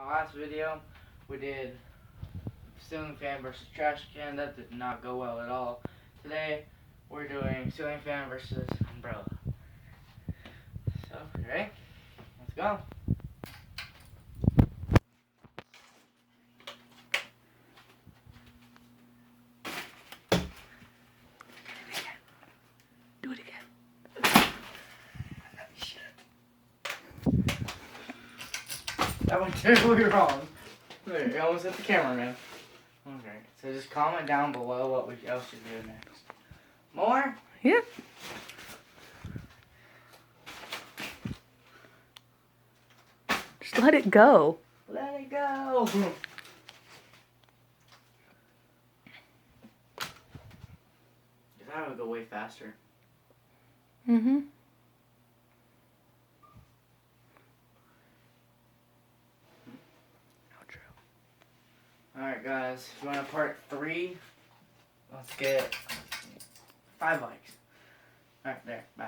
last video, we did ceiling fan versus trash can. That did not go well at all. Today, we're doing ceiling fan versus umbrella. So, ready? Let's go. Do it again. That went terribly wrong. There, you almost hit the camera, man. Okay, so just comment down below what else should do next. More? Yep. Just let it go. Let it go. That would go way faster. Mm-hmm. Alright guys, if you want a part 3, let's get 5 likes. Alright, there, bye.